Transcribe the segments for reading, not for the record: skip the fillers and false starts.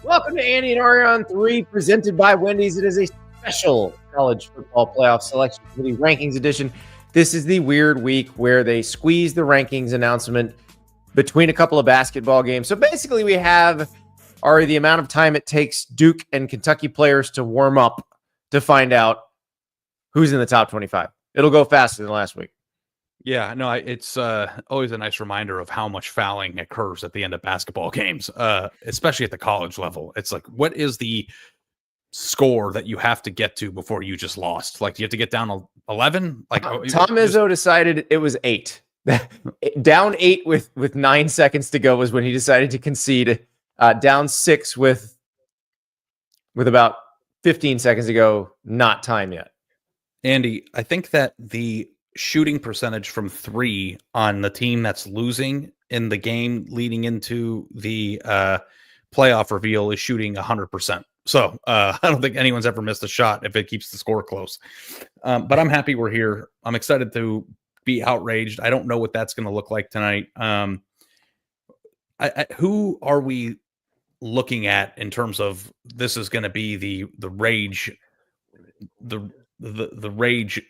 Welcome to Andy and Ari on 3, presented by Wendy's. It is a special college football playoff selection committee rankings edition. This is the weird week where they squeeze the rankings announcement between a couple of basketball games. So basically we have, Ari, the amount of time it takes Duke and Kentucky players to warm up to find out who's in the top 25. It'll go faster than last week. Yeah, no, it's always a nice reminder of how much fouling occurs at the end of basketball games, especially at the college level. It's like, what is the score that you have to get to before you just lost? Like, do you have to get down 11? Like, Tom Izzo decided it was 8. Down 8 with 9 seconds to go was when he decided to concede. Down 6 with about 15 seconds to go, not time yet. Andy, I think that the shooting percentage from 3 on the team that's losing in the game leading into the playoff reveal is shooting 100%. So I don't think anyone's ever missed a shot if it keeps the score close. But I'm happy we're here. I'm excited to be outraged. I don't know what that's going to look like tonight. Who are we looking at in terms of this is going to be the rage, the rage?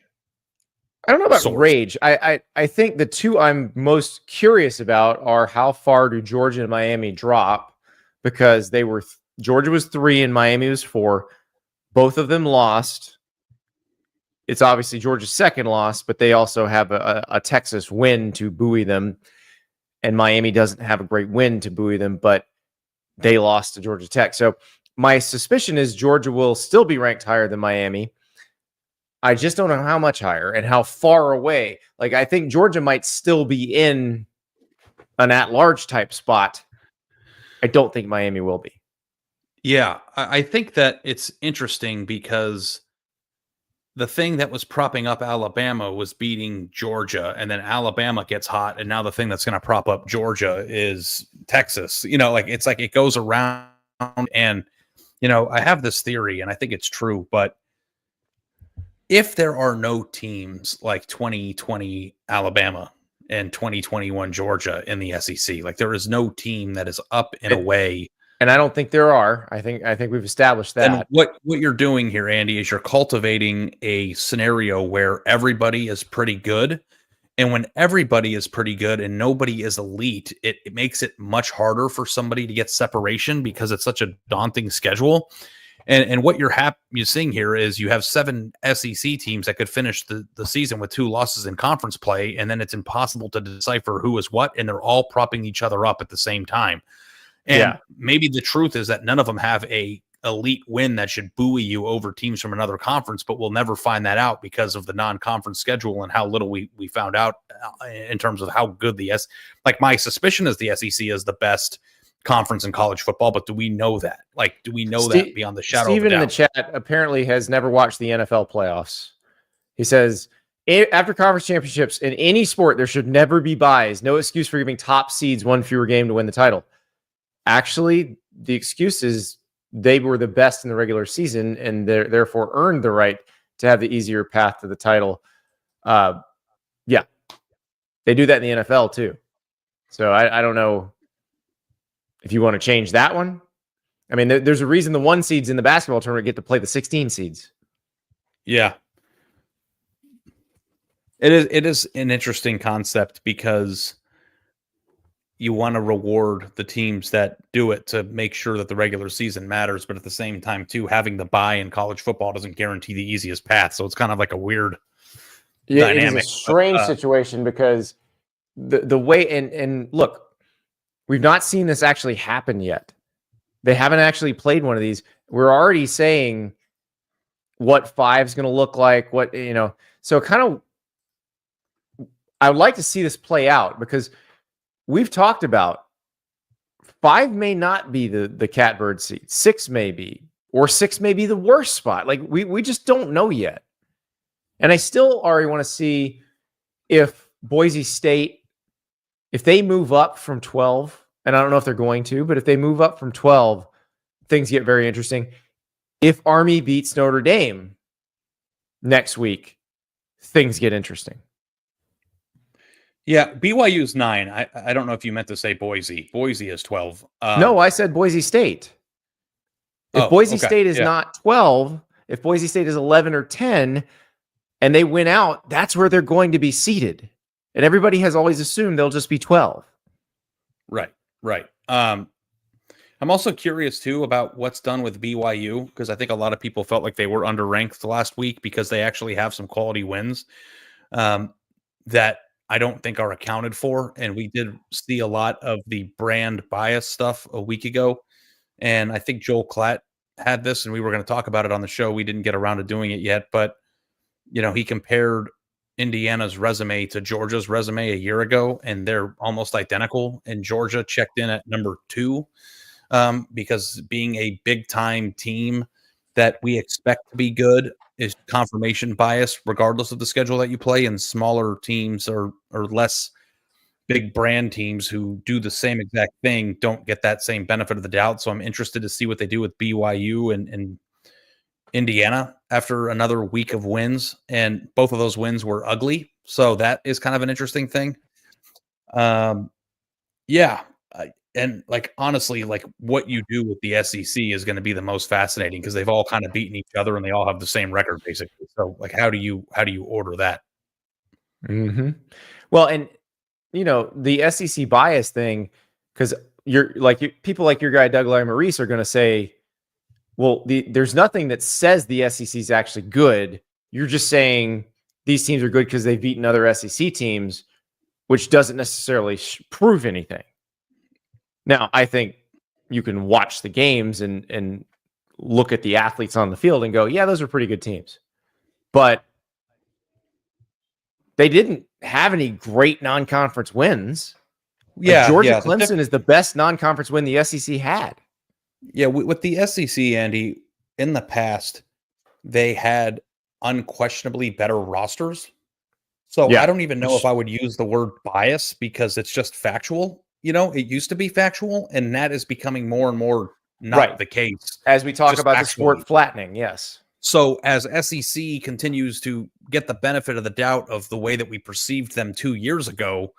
I don't know about source. Rage. I think the two I'm most curious about are how far do Georgia and Miami drop, because they were Georgia was 3 and Miami was 4. Both of them lost. It's obviously Georgia's second loss, but they also have a Texas win to buoy them, and Miami doesn't have a great win to buoy them, but they lost to Georgia Tech. So my suspicion is Georgia will still be ranked higher than Miami. I just don't know how much higher and how far away. Like, I think Georgia might still be in an at-large type spot. I don't think Miami will be. Yeah, I think that it's interesting because the thing that was propping up Alabama was beating Georgia, and then Alabama gets hot, and now the thing that's going to prop up Georgia is Texas. You know, like it's like it goes around, and, you know, I have this theory, and I think it's true, but if there are no teams like 2020 Alabama and 2021 Georgia in the SEC, like there is no team that is up and away. And I don't think there are. I think we've established that. And what you're doing here, Andy, is you're cultivating a scenario where everybody is pretty good. And when everybody is pretty good and nobody is elite, it makes it much harder for somebody to get separation because it's such a daunting schedule. And what you're seeing here is you have 7 SEC teams that could finish the season with 2 losses in conference play, and then it's impossible to decipher who is what, and they're all propping each other up at the same time. And maybe the truth is that none of them have a elite win that should buoy you over teams from another conference, but we'll never find that out because of the non-conference schedule and how little we found out in terms of how good like my suspicion is the SEC is the best conference in college football, but do we know that? Like, do we know that beyond the shadow Steven of a doubt? in the chat apparently has never watched the NFL playoffs. He says, after conference championships in any sport, there should never be buys. No excuse for giving top seeds one fewer game to win the title. Actually, the excuse is they were the best in the regular season and therefore earned the right to have the easier path to the title. Yeah, they do that in the NFL too. So I don't know if you want to change that one. I mean, there's a reason the 1 seeds in the basketball tournament get to play the 16 seeds. Yeah. It is an interesting concept because you want to reward the teams that do it to make sure that the regular season matters. But at the same time, too, having the bye in college football doesn't guarantee the easiest path. So it's kind of like a weird dynamic. It is a strange situation because the way, and look, we've not seen this actually happen yet. They haven't actually played one of these. We're already saying what 5 is going to look like, what, you know, so kind of, I would like to see this play out because we've talked about 5 may not be the catbird seat. 6 may be, or 6 may be the worst spot. Like we just don't know yet. And I still already want to see if Boise State, if they move up from 12, and I don't know if they're going to, but if they move up from 12, things get very interesting. If Army beats Notre Dame next week, things get interesting. Yeah, BYU's 9. I don't know if you meant to say Boise. Boise is 12. No, I said Boise State. If Oh, Boise okay. State is Yeah. not 12, if Boise State is 11 or 10, and they win out, that's where they're going to be seated. And everybody has always assumed they'll just be 12. Right. Right. I'm also curious too about what's done with BYU, because I think a lot of people felt like they were underranked last week because they actually have some quality wins that I don't think are accounted for. And we did see a lot of the brand bias stuff a week ago. And I think Joel Klatt had this, and we were going to talk about it on the show. We didn't get around to doing it yet, but he compared Indiana's resume to Georgia's resume a year ago, and they're almost identical. And Georgia checked in at number 2 because being a big time team that we expect to be good is confirmation bias, regardless of the schedule that you play. And smaller teams or less big brand teams who do the same exact thing don't get that same benefit of the doubt. So I'm interested to see what they do with BYU and Indiana after another week of wins, and both of those wins were ugly. So that is kind of an interesting thing. Yeah. And honestly, what you do with the SEC is going to be the most fascinating because they've all kind of beaten each other and they all have the same record basically. So how do you order that? Mm-hmm. Well, and the SEC bias thing, because people like your guy Doug Maurice are going to say, well, there's nothing that says the SEC is actually good. You're just saying these teams are good because they've beaten other SEC teams, which doesn't necessarily prove anything. Now, I think you can watch the games and look at the athletes on the field and go, yeah, those are pretty good teams. But they didn't have any great non-conference wins. Yeah, Georgia Clemson is the best non-conference win the SEC had. Yeah, with the SEC, Andy, in the past, they had unquestionably better rosters. So I don't even know if I would use the word bias because it's just factual. It used to be factual, and that is becoming more and more not the case. As we talk about the sport flattening, yes. So as SEC continues to get the benefit of the doubt of the way that we perceived them 2 years ago,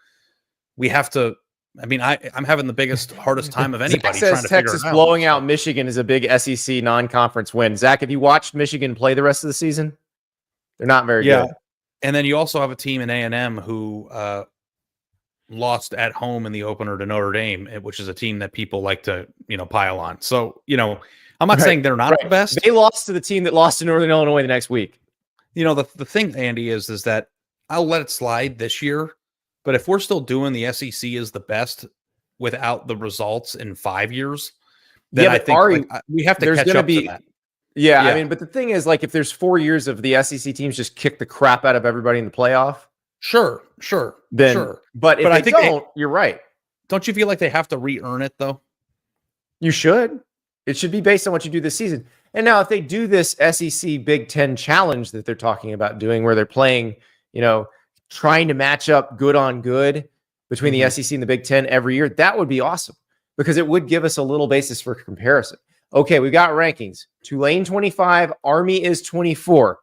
we have to. I mean, I'm having the biggest, hardest time of anybody trying to Texas figure it out. blowing out Michigan is a big SEC non-conference win. Zach, have you watched Michigan play the rest of the season? They're not very good. And then you also have a team in A&M who lost at home in the opener to Notre Dame, which is a team that people like to, pile on. So, I'm not saying they're not the best. They lost to the team that lost to Northern Illinois the next week. The thing, Andy, is that I'll let it slide this year. But if we're still doing the SEC is the best without the results in 5 years, then I think we have to catch up to that. Yeah, I mean, but the thing is, if there's 4 years of the SEC teams just kick the crap out of everybody in the playoff, sure. But if I think you're right. Don't you feel like they have to re-earn it though? You should. It should be based on what you do this season. And now, if they do this SEC Big Ten challenge that they're talking about doing, where they're playing, trying to match up good on good between the SEC and the Big Ten every year, that would be awesome because it would give us a little basis for comparison. Okay, we got rankings. Tulane 25, Army is 24.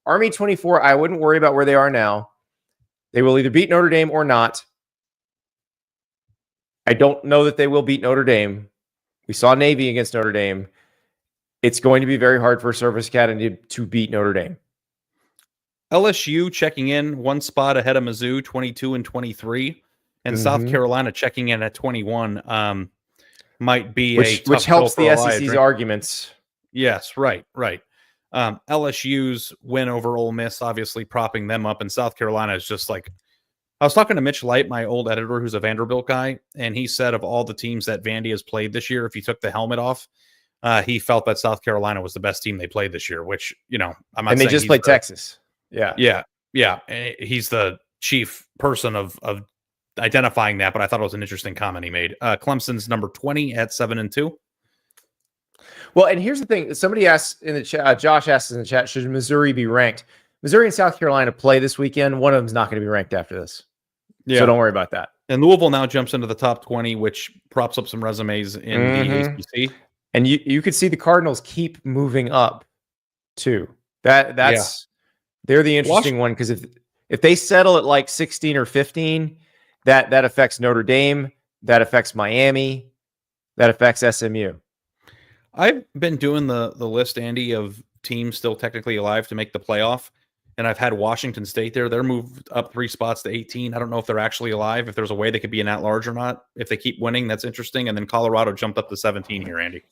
Army 24, I wouldn't worry about where they are now. They will either beat Notre Dame or not. I don't know that they will beat Notre Dame. We saw Navy against Notre Dame. It's going to be very hard for Service Academy to beat Notre Dame. LSU checking in one spot ahead of Mizzou, 22 and 23, and South Carolina checking in at 21. Might be which helps the SEC's arguments. Yes, right. LSU's win over Ole Miss, obviously propping them up, and South Carolina is just I was talking to Mitch Light, my old editor, who's a Vanderbilt guy, and he said of all the teams that Vandy has played this year, if you took the helmet off, he felt that South Carolina was the best team they played this year. Which I'm not. And they just played Texas. Yeah. He's the chief person of identifying that, but I thought it was an interesting comment he made. Clemson's number 20 at 7-2. Well, and here's the thing. Somebody asked in the chat, Josh asked in the chat, should Missouri be ranked? Missouri and South Carolina play this weekend. One of them's not going to be ranked after this. Yeah. So don't worry about that. And Louisville now jumps into the top 20, which props up some resumes in the ACC. And you could see the Cardinals keep moving up too. That's they're the interesting one, because if they settle at 16 or 15, that affects Notre Dame, that affects Miami, that affects SMU. I've been doing the list, Andy, of teams still technically alive to make the playoff, and I've had Washington State there. They're moved up 3 spots to 18. I don't know if they're actually alive, if there's a way they could be an at-large or not. If they keep winning, that's interesting. And then Colorado jumped up to 17 here, Andy.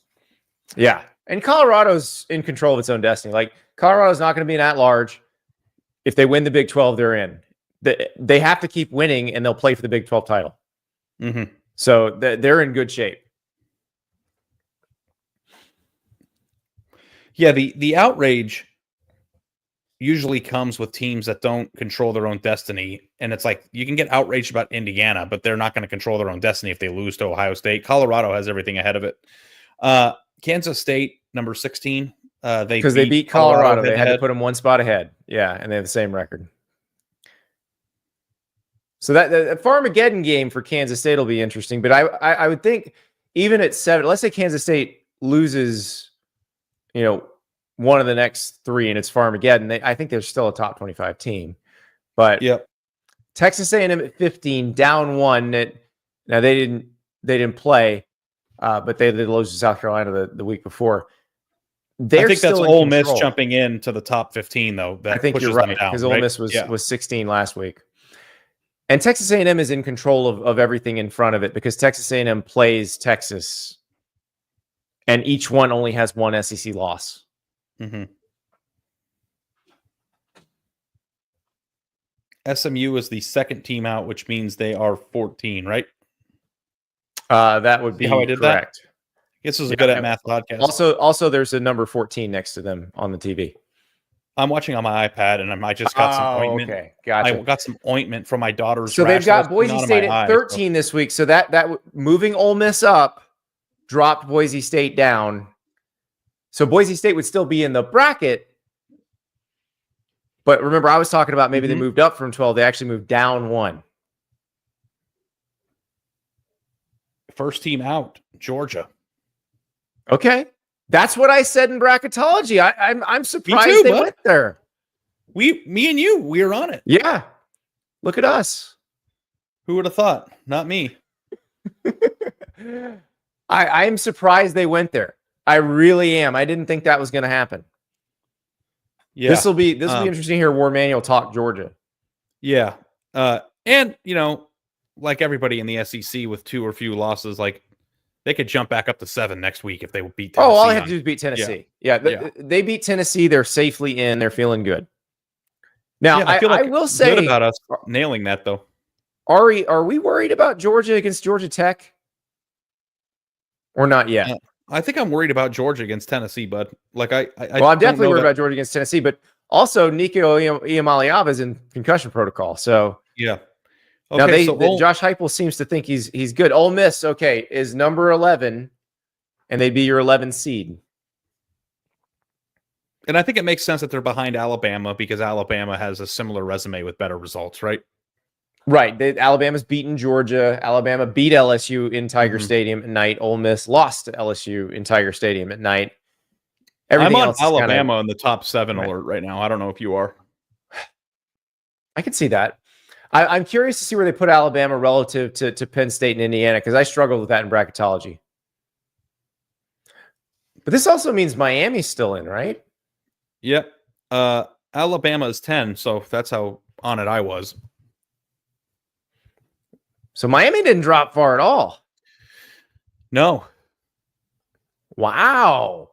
Yeah. And Colorado's in control of its own destiny. Like, Colorado's not going to be an at-large. If they win the Big 12, they're in. They have to keep winning, and they'll play for the Big 12 title. Mm-hmm. So they're in good shape. Yeah, the outrage usually comes with teams that don't control their own destiny. And it's like, you can get outraged about Indiana, but they're not going to control their own destiny if they lose to Ohio State. Colorado has everything ahead of it. Kansas State, number 16. Because they beat Colorado. They had to put them 1 spot ahead. Yeah, and they have the same record. So that the Farmageddon game for Kansas State will be interesting. But I would think even at 7, let's say Kansas State loses, one of the next 3, and it's Farmageddon. I think they're still a top 25 team. But yep. Texas A&M at 15, down 1. Now they didn't play, but they lose to South Carolina the week before. I think that's Ole Miss jumping in to the top 15, though. I think you're right, because Ole Miss was 16 last week. And Texas A&M is in control of everything in front of it, because Texas A&M plays Texas, and each one only has 1 SEC loss. Mm-hmm. SMU is the second team out, which means they are 14, right? That would be how I did correct. That? This was a good at math podcast. Also, there's a number 14 next to them on the TV. I'm watching on my iPad, and I just got some ointment. Okay, gotcha. I got some ointment from my daughter's. So they've got Boise State at 13 this week. So that moving Ole Miss up dropped Boise State down. So Boise State would still be in the bracket. But remember, I was talking about maybe they moved up from 12. They actually moved down 1. First team out, Georgia. Okay. That's what I said in bracketology. I'm surprised they went there. Me and you, we were on it. Yeah. Look at us. Who would have thought? Not me. I'm surprised they went there. I really am. I didn't think that was going to happen. Yeah. This will be interesting to hear War Manual talk Georgia. Yeah. And like everybody in the SEC with 2 or few losses, like, they could jump back up to 7 next week if they beat Tennessee. All they have to do is beat Tennessee. Yeah. They beat Tennessee. They're safely in. They're feeling good. Now, I will say good about us nailing that, though. Ari, are we worried about Georgia against Georgia Tech? Or not yet? I think I'm worried about Georgia against Tennessee, bud. Like I'm definitely worried about Georgia against Tennessee, but also Nico Iamaleava is in concussion protocol. So yeah. Okay, now Josh Heupel seems to think he's good. Ole Miss, okay, is number 11, and they'd be your 11 seed. And I think it makes sense that they're behind Alabama, because Alabama has a similar resume with better results, right? Right. Alabama's beaten Georgia. Alabama beat LSU in Tiger Stadium at night. Ole Miss lost to LSU in Tiger Stadium at night. I'm on Alabama in the top 7 alert right now. I don't know if you are. I can see that. I'm curious to see where they put Alabama relative to Penn State and Indiana, because I struggled with that in bracketology. But this also means Miami's still in, right? Yep. Alabama is 10, so that's how on it I was. So Miami didn't drop far at all. No. Wow.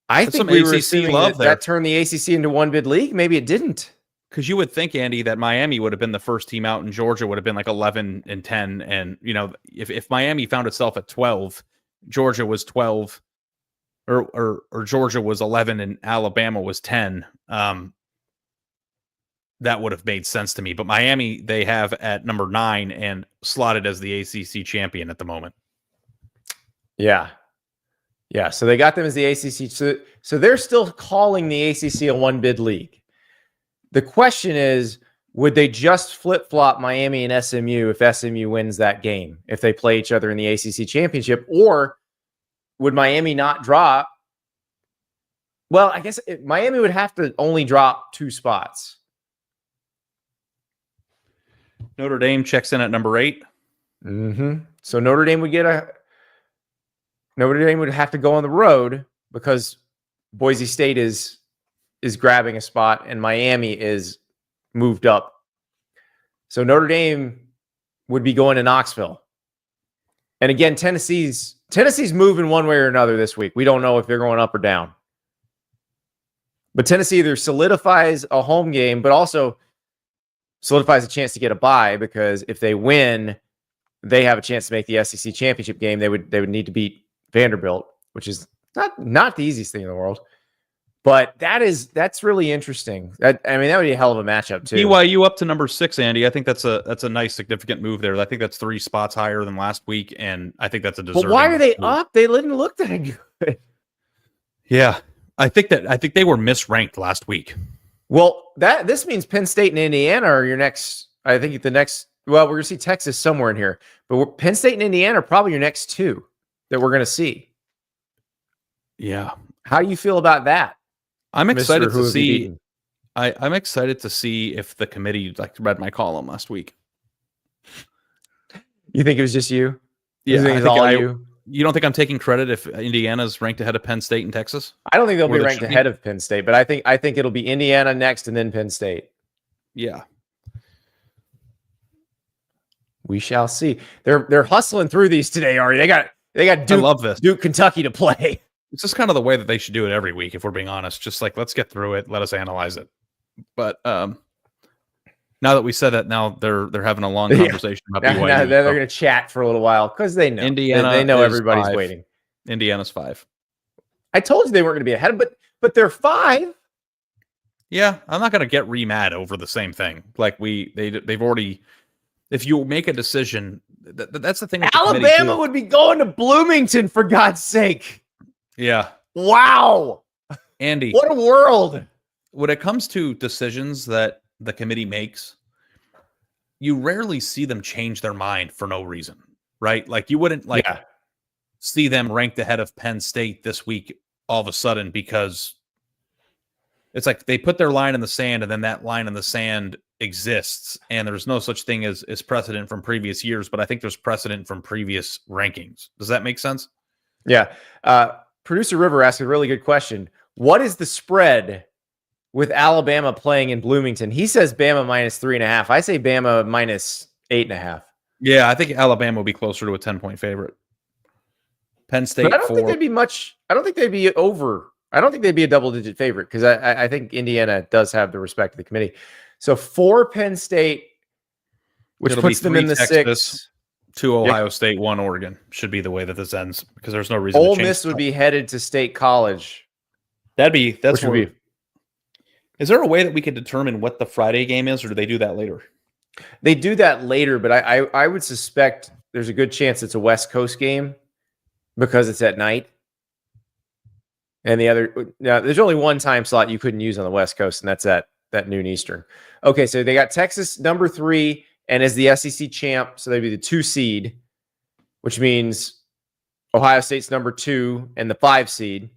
I think we were assuming that turned the ACC into one bid league. Maybe it didn't. Because you would think, Andy, that Miami would have been the first team out and Georgia would have been like 11 and 10. And, if Miami found itself at 12, Georgia was 12 or Georgia was 11 and Alabama was 10. That would have made sense to me. But Miami, they have at number 9 and slotted as the ACC champion at the moment. Yeah. Yeah. So they got them as the ACC. So they're still calling the ACC a one bid league. The question is, would they just flip-flop Miami and SMU if SMU wins that game, if they play each other in the ACC championship? Or would Miami not drop? Well, I guess Miami would have to only drop 2 spots. Notre Dame checks in at number 8. So Notre Dame would get Notre Dame would have to go on the road because Boise State is grabbing a spot and Miami is moved up. So Notre Dame would be going to Knoxville. And again, Tennessee's moving one way or another this week. We don't know if they're going up or down. But Tennessee either solidifies a home game, but also solidifies a chance to get a bye, because if they win, they have a chance to make the SEC championship game. They would need to beat Vanderbilt, which is not the easiest thing in the world. But that's really interesting. That would be a hell of a matchup too. BYU up to number 6, Andy. I think that's a nice significant move there. I think that's 3 spots higher than last week, and I think that's a deserving. But why are they move. up? They didn't look that good. Yeah, I think they were misranked last week. Well, this means Penn State and Indiana are your next. I think the next. Well, we're going to see Texas somewhere in here, but Penn State and Indiana are probably your next 2 that we're going to see. Yeah, how do you feel about that? I'm excited to see. I'm excited to see if the committee read my column last week. You think it was just you? Yeah, I think it's all you. You don't think I'm taking credit if Indiana's ranked ahead of Penn State and Texas? I don't think they'll be ranked ahead of Penn State, but I think it'll be Indiana next and then Penn State. Yeah. We shall see. They're hustling through these today, Ari. They got Duke, I love this. Duke, Kentucky to play. It's just kind of the way that they should do it every week, if we're being honest. Just let's get through it. Let us analyze it. But now that we said that, now they're having a long conversation about BYU. Now they're going to chat for a little while because they know Indiana. They know everybody's waiting. Indiana's 5. I told you they weren't going to be ahead, but they're 5. Yeah, I'm not going to get re-mad over the same thing. They've already. If you make a decision, that's the thing. Alabama would be going to Bloomington, for God's sake. Yeah. Wow. Andy. What a world. When it comes to decisions that the committee makes, you rarely see them change their mind for no reason, right? You wouldn't see them ranked ahead of Penn State this week all of a sudden, because it's they put their line in the sand, and then that line in the sand exists, and there's no such thing as precedent from previous years, but I think there's precedent from previous rankings. Does that make sense? Yeah. Producer River asked a really good question. What is the spread with Alabama playing in Bloomington? He says Bama -3.5. I say Bama -8.5. Yeah, I think Alabama will be closer to a 10-point favorite. Penn State. But I don't think they'd be much. I don't think they'd be over. I don't think they'd be a double-digit favorite, because I think Indiana does have the respect of the committee. So 4 Penn State, which puts them in the Texas, 6. 2 Ohio State, 1 Oregon should be the way that this ends, because there's no reason. Ole Miss would be headed to State College. Is there a way that we could determine what the Friday game is, or do they do that later? They do that later, but I would suspect there's a good chance it's a West Coast game because it's at night. And there's only one time slot you couldn't use on the West Coast, and that's at noon Eastern. Okay, so they got Texas number 3 and as the SEC champ, so they'd be the 2 seed, which means Ohio State's number 2 and the 5 seed,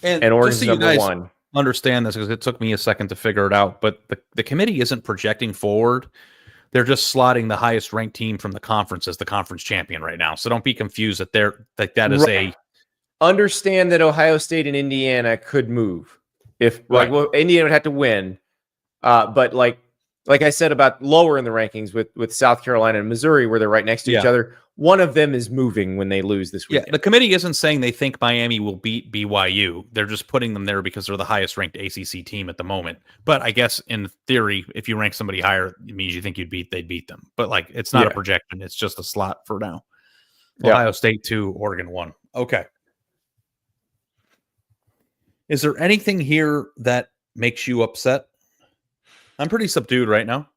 and Oregon's number 1. Understand this, because it took me a second to figure it out, but the committee isn't projecting forward. They're just slotting the highest ranked team from the conference as the conference champion right now. So don't be confused that that is right. Understand that Ohio State and Indiana could move if Indiana would have to win, but like I said about lower in the rankings with South Carolina and Missouri, where they're right next to each other, one of them is moving when they lose this weekend. Yeah, the committee isn't saying they think Miami will beat BYU. They're just putting them there because they're the highest ranked ACC team at the moment. But I guess in theory, if you rank somebody higher, it means you think they'd beat them. But it's not a projection. It's just a slot for now. Ohio State 2, Oregon 1. Okay. Is there anything here that makes you upset? I'm pretty subdued right now.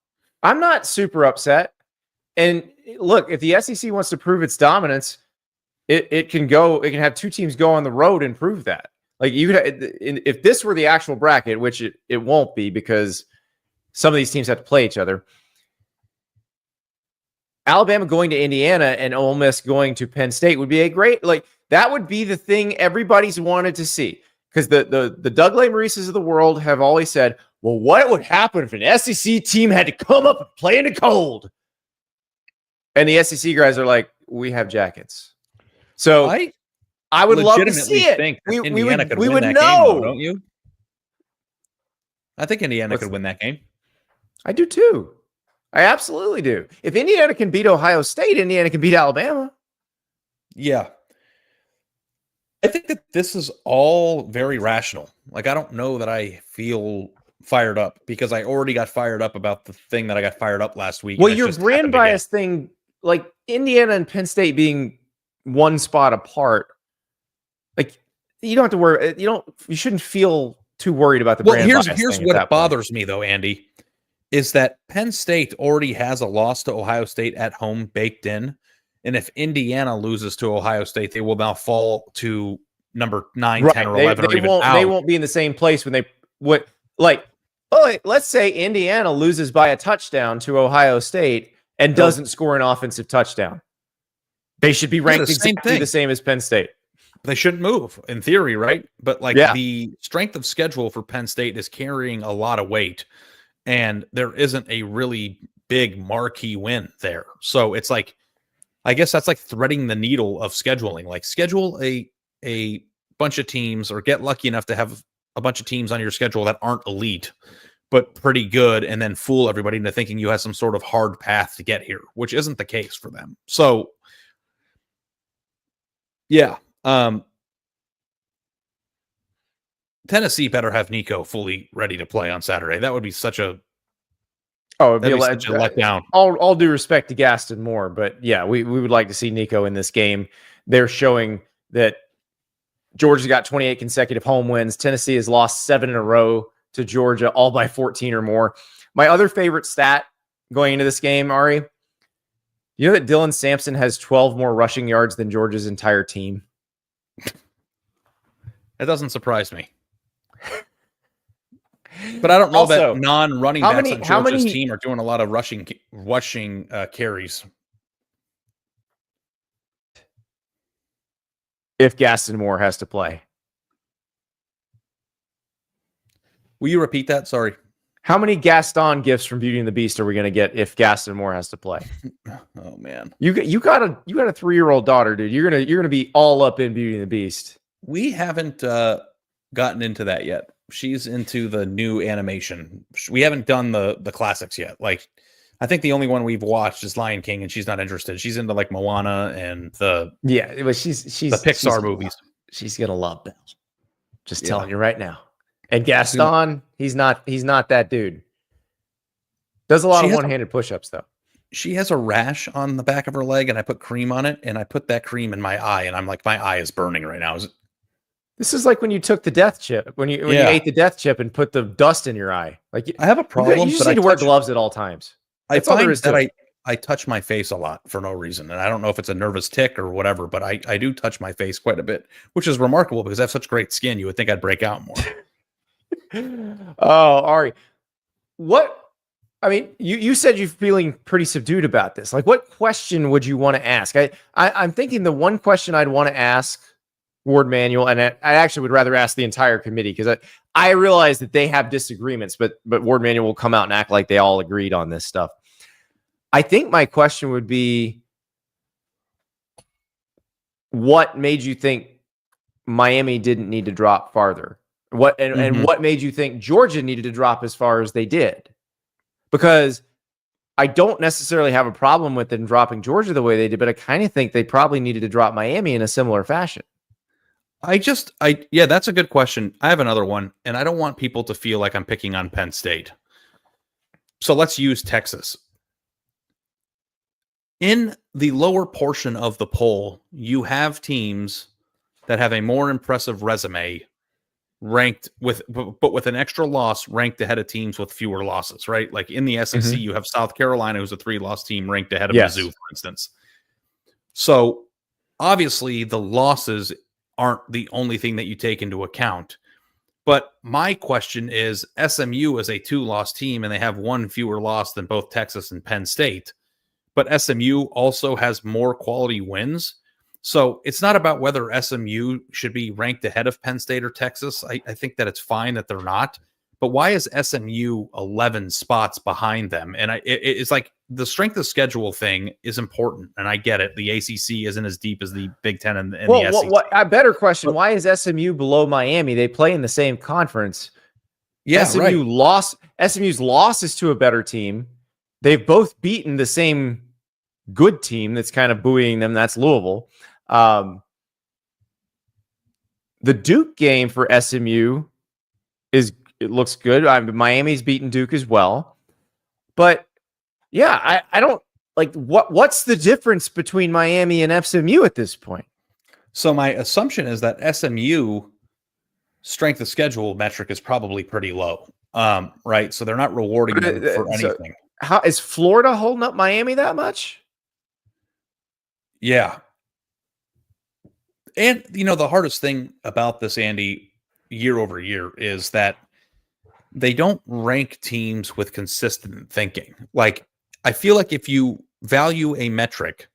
I'm not super upset. And look, if the SEC wants to prove its dominance, it can have 2 teams go on the road and prove that. If this were the actual bracket, which it won't be, because some of these teams have to play each other. Alabama going to Indiana and Ole Miss going to Penn State would be a great, that would be the thing everybody's wanted to see. Because the Doug Maurices of the world have always said, well, what would happen if an SEC team had to come up and play in the cold? And the SEC guys are like, we have jackets. So I would love to see it. Think that Indiana could we win would that know, game, though, don't you? I think Indiana could win that game. I do too. I absolutely do. If Indiana can beat Ohio State, Indiana can beat Alabama. Yeah. I think that this is all very rational. Like, I don't know that I feel fired up because I already got fired up about the thing that I got fired up last week. Well, your brand bias thing, like Indiana and Penn State being one spot apart, like you don't have to worry. You shouldn't feel too worried about the brand bias. Here's what bothers me though, Andy, is that Penn State already has a loss to Ohio State at home baked in. And if Indiana loses to Ohio State, they will now fall to number 9, 10, or 11. They won't be in the same place when let's say Indiana loses by a touchdown to Ohio State and doesn't score an offensive touchdown. They should be ranked exactly the same as Penn State. They shouldn't move in theory, right? But the strength of schedule for Penn State is carrying a lot of weight, and there isn't a really big marquee win there. So it's like, I guess that's like threading the needle of scheduling. Like, schedule a bunch of teams, or get lucky enough to have a bunch of teams on your schedule that aren't elite, but pretty good, and then fool everybody into thinking you have some sort of hard path to get here, which isn't the case for them. So, yeah. Tennessee better have Nico fully ready to play on Saturday. That would be such a letdown. All due respect to Gaston Moore, but yeah, we would like to see Nico in this game. They're showing that Georgia's got 28 consecutive home wins. Tennessee has lost 7 in a row to Georgia, all by 14 or more. My other favorite stat going into this game, Ari, you know that Dylan Sampson has 12 more rushing yards than Georgia's entire team? That doesn't surprise me. But I don't know that non-running backs on Georgia's team are doing a lot of rushing carries. If Gaston Moore has to play. Will you repeat that? Sorry. How many Gaston gifts from Beauty and the Beast are we going to get if Gaston Moore has to play? Oh man, you got a 3-year-old daughter, dude. You're gonna be all up in Beauty and the Beast. We haven't gotten into that yet. She's into the new animation. We haven't done the classics yet. Like, I think the only one we've watched is Lion King, and she's not interested. She's into like Moana and the she's the Pixar movies. She's gonna love Belle. Just telling you right now. And Gaston, he's not that dude. Does a lot of one-handed push-ups though. She has a rash on the back of her leg, and I put cream on it, and I put that cream in my eye, and I'm like, my eye is burning right now. This is like when you took the death chip, when you ate the death chip and put the dust in your eye. Like, I have a problem. You just need to wear gloves at all times. I find that I touch my face a lot for no reason, and I don't know if it's a nervous tick or whatever, but I do touch my face quite a bit, which is remarkable because I have such great skin. You would think I'd break out more. Oh, Ari, you said you're feeling pretty subdued about this. Like, what question would you want to ask? I'm thinking the one question I'd want to ask Ward Manuel, and I actually would rather ask the entire committee, because I realize that they have disagreements, but Ward Manuel will come out and act like they all agreed on this stuff. I think my question would be, what made you think Miami didn't need to drop farther? And what made you think Georgia needed to drop as far as they did? Because I don't necessarily have a problem with them dropping Georgia the way they did, but I kind of think they probably needed to drop Miami in a similar fashion. That's a good question. I have another one, and I don't want people to feel like I'm picking on Penn State. So let's use Texas. In the lower portion of the poll, you have teams that have a more impressive resume ranked with an extra loss ranked ahead of teams with fewer losses, right? Like in the SEC, you have South Carolina, who's a 3-loss team, ranked ahead of Mizzou, for instance. So obviously the losses aren't the only thing that you take into account. But my question is, SMU is a 2-loss team, and they have 1 fewer loss than both Texas and Penn State. But SMU also has more quality wins. So it's not about whether SMU should be ranked ahead of Penn State or Texas. I think that it's fine that they're not. but why is SMU 11 spots behind them? And it's like the strength of schedule thing is important, and I get it. The ACC isn't as deep as the Big Ten and the SEC. A better question: why is SMU below Miami? They play in the same conference. Yeah, SMU lost. SMU's loss is to a better team. They've both beaten the same good team that's kind of buoying them. That's Louisville. The Duke game for SMU it looks good. Miami's beaten Duke as well. But yeah, I don't like what's the difference between Miami and SMU at this point? So my assumption is that SMU strength of schedule metric is probably pretty low. Right. So they're not rewarding them for anything. How is Florida holding up Miami that much? Yeah. And, the hardest thing about this, Andy, year over year is that they don't rank teams with consistent thinking. Like, I feel like if you value a metric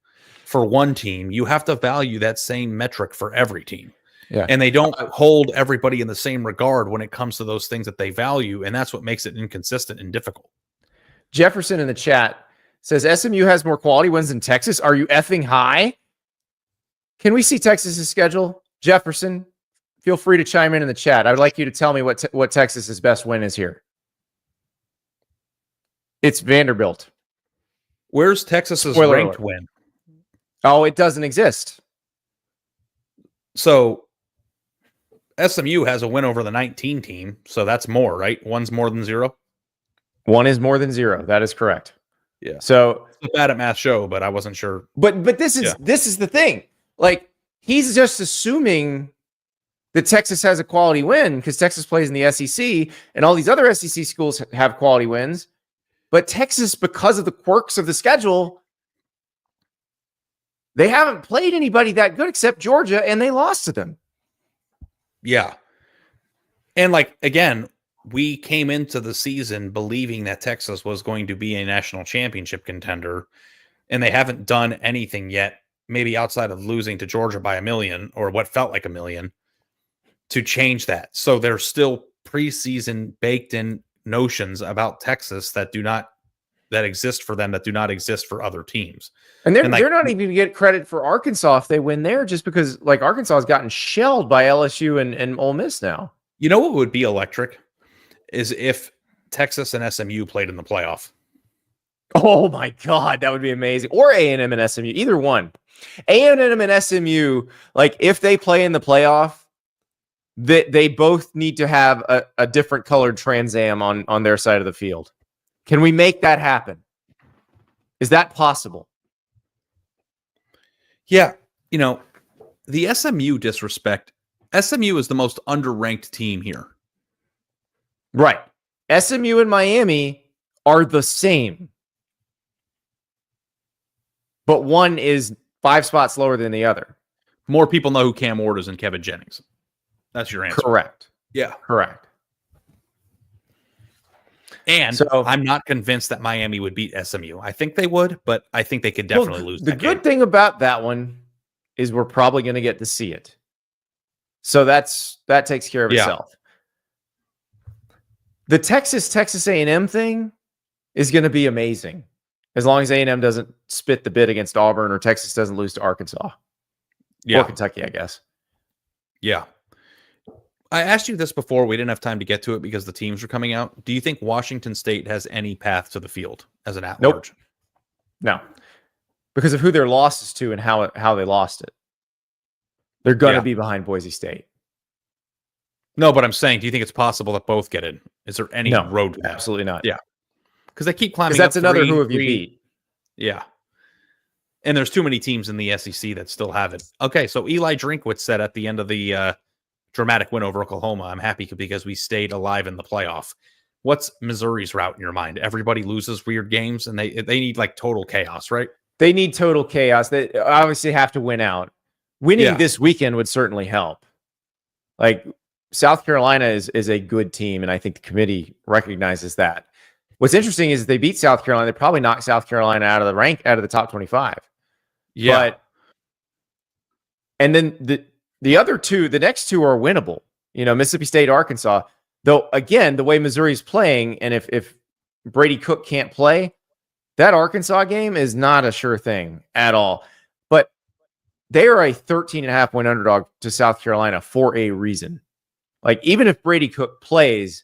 for one team, you have to value that same metric for every team. Yeah. And they don't hold everybody in the same regard when it comes to those things that they value. And that's what makes it inconsistent and difficult. Jefferson in the chat says SMU has more quality wins than Texas. Are you effing high? Can we see Texas's schedule? Jefferson, feel free to chime in the chat. I would like you to tell me what Texas's best win is here. It's Vanderbilt. Where's Texas's ranked win? Oh, it doesn't exist. So SMU has a win over the 19 team, so that's more, right? One's more than 0. One is more than 0. That is correct. Yeah. So it's a bad at math show, but I wasn't sure. But this is the thing. Like, he's just assuming that Texas has a quality win because Texas plays in the SEC and all these other SEC schools have quality wins. But Texas, because of the quirks of the schedule, they haven't played anybody that good except Georgia, and they lost to them. Yeah. And again, we came into the season believing that Texas was going to be a national championship contender, and they haven't done anything yet, maybe outside of losing to Georgia by 1 million or what felt like 1 million, to change that. So there's still preseason baked in notions about Texas that exist for them that do not exist for other teams. And they're not even going to get credit for Arkansas if they win there, just because Arkansas has gotten shelled by LSU and Ole Miss now. You know what would be electric is if Texas and SMU played in the playoff. Oh my God, that would be amazing. Or A&M and SMU, either one. A&M and SMU, if they play in the playoff, they both need to have a different colored Trans Am on their side of the field. Can we make that happen? Is that possible? Yeah. The SMU disrespect. SMU is the most underranked team here. Right. SMU and Miami are the same. But one is 5 spots lower than the other. More people know who Cam Ward is than Kevin Jennings. That's your answer. Correct. Yeah. Correct. And so, I'm not convinced that Miami would beat SMU. I think they would, but I think they could definitely lose. The good thing about that one is we're probably going to get to see it. So that takes care of itself. The Texas A&M thing is going to be amazing, as long as A&M doesn't spit the bid against Auburn or Texas doesn't lose to Arkansas. Or Kentucky, I guess. Yeah. I asked you this before. We didn't have time to get to it because the teams were coming out. Do you think Washington State has any path to the field as an at-large? Nope. No. Because of who their losses to and how they lost it. They're going to be behind Boise State. No, but I'm saying, do you think it's possible that both get in? Is there any road to that? Absolutely not. Yeah. Because they keep climbing. Because that's another who have you beat. Yeah. And there's too many teams in the SEC that still have it. Okay, so Eli Drinkwitz said at the end of the dramatic win over Oklahoma, I'm happy because we stayed alive in the playoff. What's Missouri's route in your mind? Everybody loses weird games, and they need total chaos, right? They need total chaos. They obviously have to win out. Winning this weekend would certainly help. South Carolina is a good team, and I think the committee recognizes that. What's interesting is they beat South Carolina. They probably knocked South Carolina out of the top 25. Yeah. And then the other two, the next two are winnable. Mississippi State, Arkansas. Though, again, the way Missouri's playing, and if Brady Cook can't play, that Arkansas game is not a sure thing at all. But they are a 13.5-point underdog to South Carolina for a reason. Like, even if Brady Cook plays,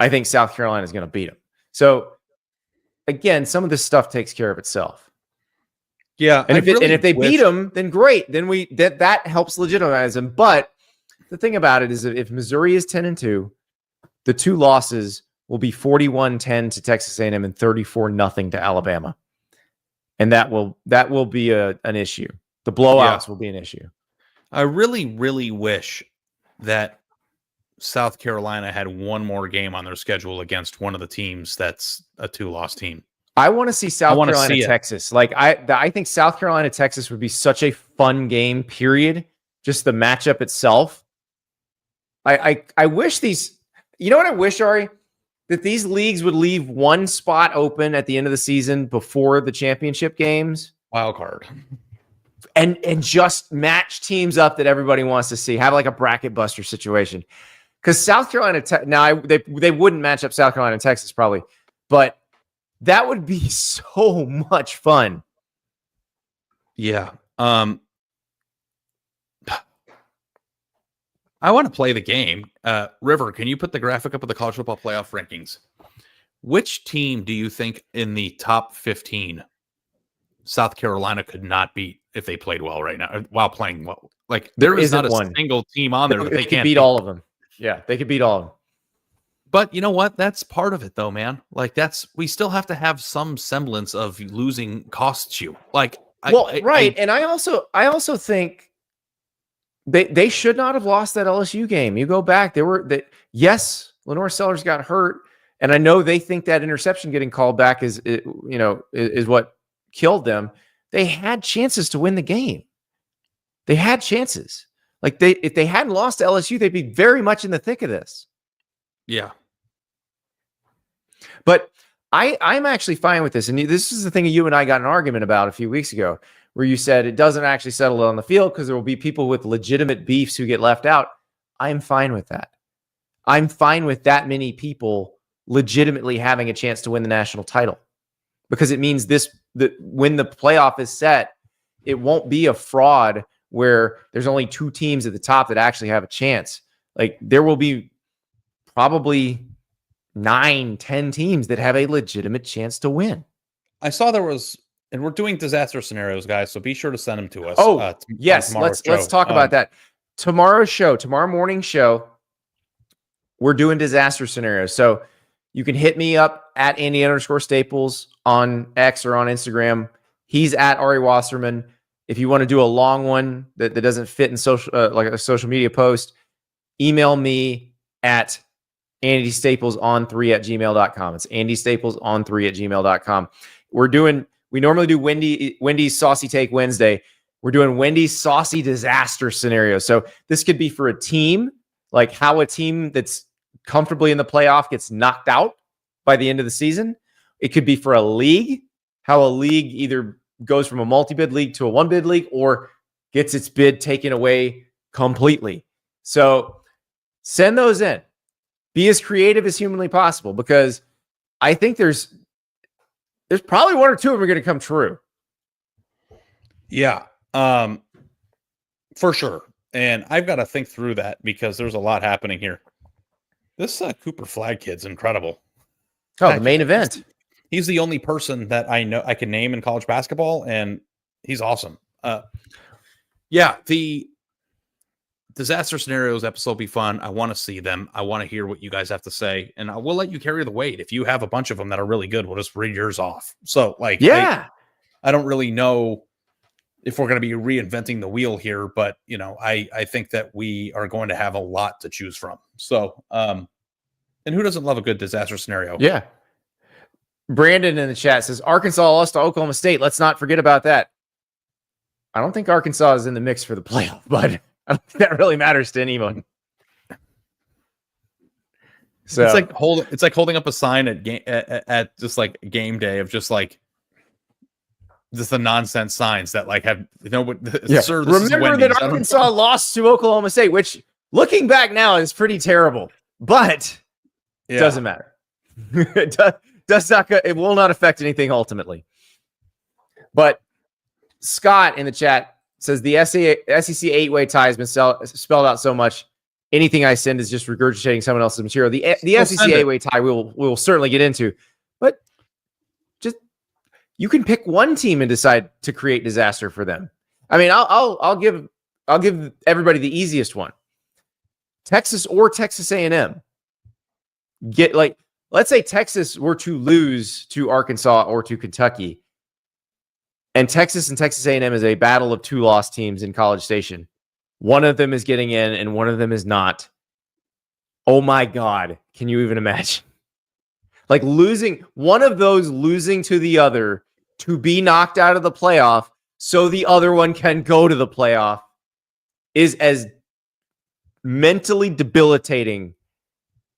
I think South Carolina is going to beat him. So, again, some of this stuff takes care of itself. Yeah. And if they beat them, then great. Then that helps legitimize them. But the thing about it is that if Missouri is 10-2, the two losses will be 41-10 to Texas A&M and 34-0 to Alabama. And that will be an issue. The blowouts will be an issue. I really, really wish that South Carolina had one more game on their schedule against one of the teams that's a 2-loss team. I want to see South Carolina, Texas. Like I think South Carolina, Texas would be such a fun game, period. Just the matchup itself. I wish these, you know what I wish, Ari? That these leagues would leave one spot open at the end of the season before the championship games. Wild card. And just match teams up that everybody wants to see. Have like a bracket buster situation. Because South Carolina, they wouldn't match up South Carolina and Texas probably, but that would be so much fun. Yeah. I want to play the game. River, can you put the graphic up of the college football playoff rankings? Which team do you think in the top 15 South Carolina could not beat if they played well right now, while playing well? Like, there is not a single team on there that they can't beat all of them. Yeah, they could beat all of them. But you know what? That's part of it, though, man. Like, we still have to have some semblance of losing costs you. Like, and I also think they should not have lost that LSU game. You go back, yes, Lenore Sellers got hurt, and I know they think that interception getting called back is what killed them. They had chances to win the game. They had chances. Like, if they hadn't lost to LSU, they'd be very much in the thick of this. Yeah. But I'm actually fine with this. And this is the thing you and I got an argument about a few weeks ago, where you said it doesn't actually settle on the field because there will be people with legitimate beefs who get left out. I'm fine with that. I'm fine with that many people legitimately having a chance to win the national title, because it means that when the playoff is set, it won't be a fraud where there's only two teams at the top that actually have a chance. Like, there will be probably 9-10 teams that have a legitimate chance to win. I saw there was, and we're doing disaster scenarios, guys, so be sure to send them to us. Oh, yes. Let's talk about that. Tomorrow morning show, we're doing disaster scenarios. So you can hit me up at Andy_Staples on X or on Instagram. He's at Ari Wasserman. If you want to do a long one that doesn't fit in social, like a social media post, email me at AndyStaplesOn3@gmail.com. It's AndyStaplesOn3@gmail.com. We normally do Wendy's Saucy Take Wednesday. We're doing Wendy's Saucy Disaster Scenario. So this could be for a team, like how a team that's comfortably in the playoff gets knocked out by the end of the season. It could be for a league, how a league either goes from a multi-bid league to a one-bid league or gets its bid taken away completely. So send those in. Be as creative as humanly possible, because I think there's probably one or two of them are going to come true. Yeah, for sure. And I've got to think through that because there's a lot happening here. This Cooper Flagg kid's incredible. Oh, the main event. He's the only person that I know I can name in college basketball, and he's awesome. Yeah, the disaster scenarios episode will be fun. I want to see them. I want to hear what you guys have to say, and we'll let you carry the weight. If you have a bunch of them that are really good, we'll just read yours off. So, like, yeah, I don't really know if we're going to be reinventing the wheel here, but I think that we are going to have a lot to choose from. So, and who doesn't love a good disaster scenario? Yeah. Brandon in the chat says Arkansas lost to Oklahoma State. Let's not forget about that. I don't think Arkansas is in the mix for the playoff, but I don't think that really matters to anyone. So it's like holding up a sign at just like game day of just the nonsense signs that like have Sir, remember that Arkansas lost to Oklahoma State, which looking back now is pretty terrible. But Doesn't matter. It will not affect anything ultimately. But Scott in the chat says the SEC 8-way tie has been spelled out so much. Anything I send is just regurgitating someone else's material. The SEC 8-way tie we will certainly get into, but just you can pick one team and decide to create disaster for them. I mean, I'll give everybody the easiest one. Texas or Texas A&M. Let's say Texas were to lose to Arkansas or to Kentucky, and Texas A&M is a battle of two lost teams in College Station. One of them is getting in and one of them is not. Oh my God. Can you even imagine? Like one of those losing to the other to be knocked out of the playoff so the other one can go to the playoff is as mentally debilitating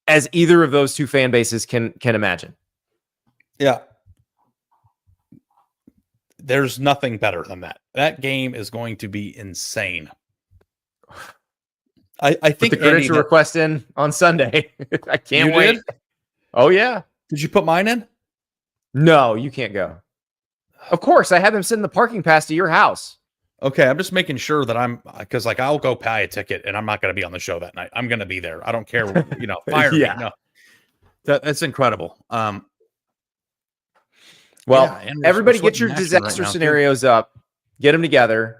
as either of those two fan bases can imagine. Yeah. There's nothing better than that. That game is going to be insane. I think put the credential request in on Sunday. I can't wait. Did? Oh yeah. Did you put mine in? No, you can't go. Of course, I have them send the parking pass to your house. Okay, I'm just making sure that because I'll go pay a ticket and I'm not going to be on the show that night. I'm going to be there. I don't care. Fire me. No, that's incredible. Everybody get your disaster scenarios up. Get them together.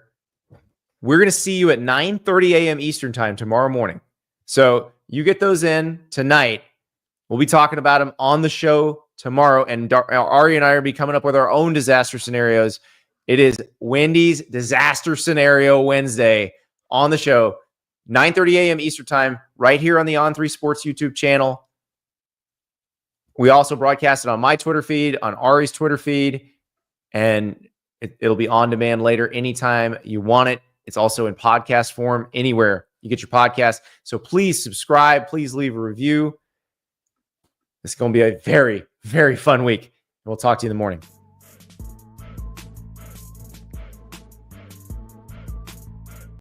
We're going to see you at 9:30 a.m. Eastern time tomorrow morning. So you get those in tonight. We'll be talking about them on the show tomorrow. And Ari and I will be coming up with our own disaster scenarios. It is Wendy's Disaster Scenario Wednesday on the show, 9:30 a.m. Eastern time, right here on the On3 Sports YouTube channel. We also broadcast it on my Twitter feed, on Ari's Twitter feed, and it'll be on demand later anytime you want it. It's also in podcast form anywhere you get your podcast. So please subscribe. Please leave a review. It's going to be a very, very fun week. We'll talk to you in the morning.